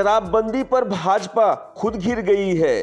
शराबबंदी पर भाजपा खुद घिर गई है।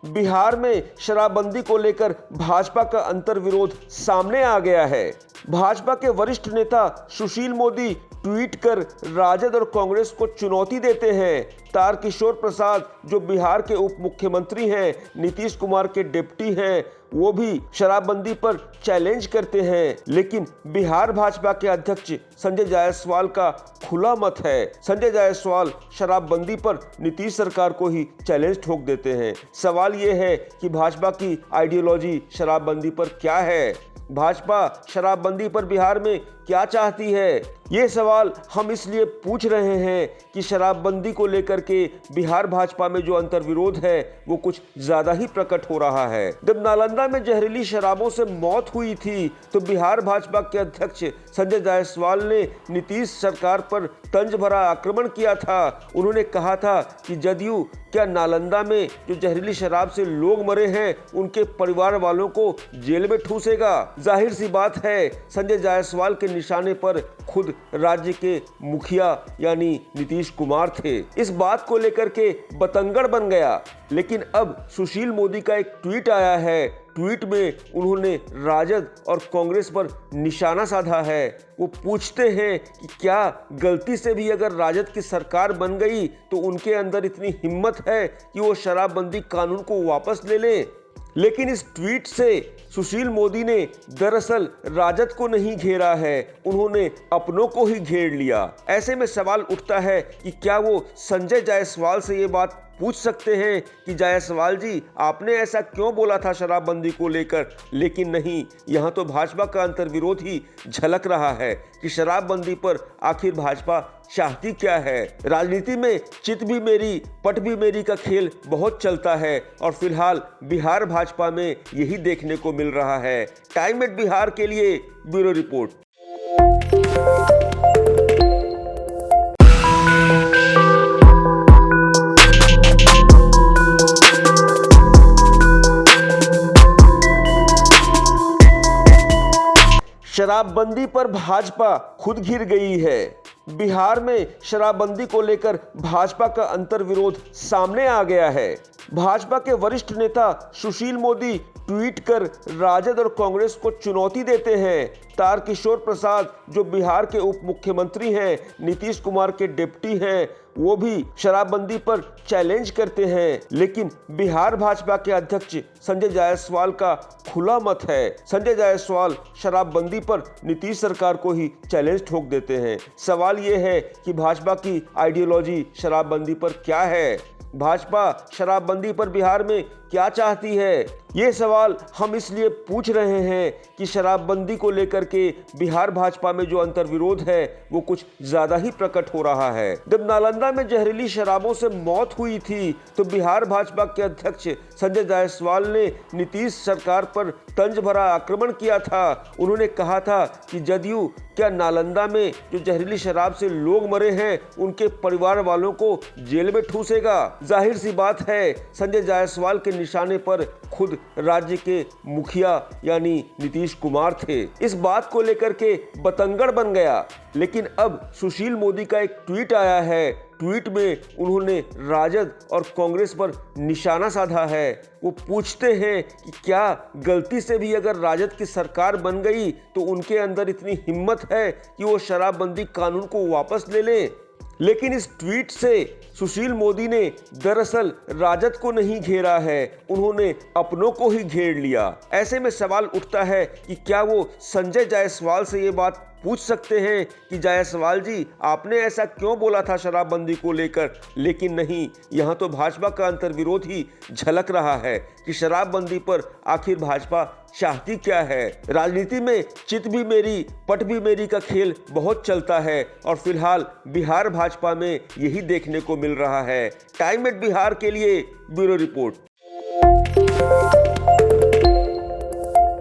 बिहार में शराबबंदी को लेकर भाजपा का अंतर्विरोध सामने आ गया है। भाजपा के वरिष्ठ नेता सुशील मोदी ट्वीट कर राजद और कांग्रेस को चुनौती देते हैं। तारकिशोर प्रसाद जो बिहार के उप मुख्यमंत्री हैं, नीतीश कुमार के डिप्टी हैं, वो भी शराबबंदी पर चैलेंज करते हैं। लेकिन बिहार भाजपा के अध्यक्ष संजय जायसवाल का खुला मत है। संजय जायसवाल शराबबंदी पर नीतीश सरकार को ही चैलेंज ठोक देते हैं। सवाल ये है कि भाजपा की आइडियोलॉजी शराबबंदी पर क्या है? भाजपा शराबबंदी पर बिहार में क्या चाहती है? ये सवाल हम इसलिए पूछ रहे हैं कि शराबबंदी को लेकर के बिहार भाजपा में जो अंतर्विरोध है वो कुछ ज्यादा ही प्रकट हो रहा है। जब नालंदा में जहरीली शराबों से मौत हुई थी तो बिहार भाजपा के अध्यक्ष संजय जायसवाल ने नीतीश सरकार पर तंज भरा आक्रमण किया था। उन्होंने कहा था कि जदयू क्या नालंदा में जो जहरीली शराब से लोग मरे हैं उनके परिवार वालों को जेल में ठूसेगा? जाहिर सी बात है, संजय जायसवाल के निशाने पर खुद राज्य के मुखिया यानी नीतीश कुमार थे। इस बात को लेकर के बतंगड़ बन गया। लेकिन अब सुशील मोदी का एक ट्वीट आया है। ट्वीट में उन्होंने राजद और कांग्रेस पर निशाना साधा है। वो पूछते हैं कि क्या गलती से भी अगर राजद की सरकार बन गई तो उनके अंदर इतनी हिम्मत है कि वो शराबबंदी कानून को वापस ले लें? लेकिन इस ट्वीट से सुशील मोदी ने दरअसल राजद को नहीं घेरा है, उन्होंने अपनों को ही घेर लिया। ऐसे में सवाल उठता है कि क्या वो संजय जायसवाल से ये बात पूछ सकते हैं कि जायसवाल जी आपने ऐसा क्यों बोला था शराबबंदी को लेकर? लेकिन नहीं, यहाँ तो भाजपा का अंतर्विरोध ही झलक रहा है कि शराबबंदी पर आखिर भाजपा चाहती क्या है। राजनीति में चित भी मेरी पट भी मेरी का खेल बहुत चलता है और फिलहाल बिहार भाजपा में यही देखने को मिल रहा है। टाइम एट बिहार के लिए ब्यूरो रिपोर्ट। शराबबंदी पर भाजपा खुद घिर गई है। बिहार में शराबबंदी को लेकर भाजपा का अंतर्विरोध सामने आ गया है। भाजपा के वरिष्ठ नेता सुशील मोदी ट्वीट कर राजद और कांग्रेस को चुनौती देते हैं। तारकिशोर प्रसाद जो बिहार के उप मुख्यमंत्री हैं, नीतीश कुमार के डिप्टी हैं, वो भी शराबबंदी पर चैलेंज करते हैं। लेकिन बिहार भाजपा के अध्यक्ष संजय जायसवाल का खुला मत है। संजय जायसवाल शराबबंदी पर नीतीश सरकार को ही चैलेंज ठोक देते हैं। सवाल ये है कि भाजपा की आइडियोलॉजी शराबबंदी पर क्या है? भाजपा शराबबंदी पर बिहार में क्या चाहती है? ये सवाल हम इसलिए पूछ रहे हैं कि शराबबंदी को लेकर के बिहार भाजपा में जो अंतर्विरोध है वो कुछ ज्यादा ही प्रकट हो रहा है। जब नालंदा में जहरीली शराबों से मौत हुई थी तो बिहार भाजपा के अध्यक्ष संजय जायसवाल ने नीतीश सरकार पर तंज भरा आक्रमण किया था। उन्होंने कहा था कि जदयू क्या नालंदा में जो जहरीली शराब से लोग मरे हैं उनके परिवार वालों को जेल में ठूसेगा? जाहिर सी बात है, संजय जायसवाल के निशाने पर खुद राज्य के मुखिया यानी नीतीश कुमार थे। इस बात को लेकर के बतंगड़ बन गया। लेकिन अब सुशील मोदी का एक ट्वीट आया है। ट्वीट में उन्होंने राजद और कांग्रेस पर निशाना साधा है। वो पूछते हैं कि क्या गलती से भी अगर राजद की सरकार बन गई तो उनके अंदर इतनी हिम्मत है कि वो शराबबंदी कानून को वापस ले लें? लेकिन इस ट्वीट से सुशील मोदी ने दरअसल राजद को नहीं घेरा है, उन्होंने अपनों को ही घेर लिया। ऐसे में सवाल उठता है कि क्या वो संजय जायसवाल से ये बात पूछ सकते हैं कि जायसवाल जी आपने ऐसा क्यों बोला था शराबबंदी को लेकर? लेकिन नहीं, यहाँ तो भाजपा का अंतर्विरोध ही झलक रहा है कि शराबबंदी पर आखिर भाजपा चाहती क्या है। राजनीति में चित भी मेरी पट भी मेरी का खेल बहुत चलता है और फिलहाल बिहार भाजपा में यही देखने को मिल रहा है। टाइम एट बिहार के लिए ब्यूरो रिपोर्ट।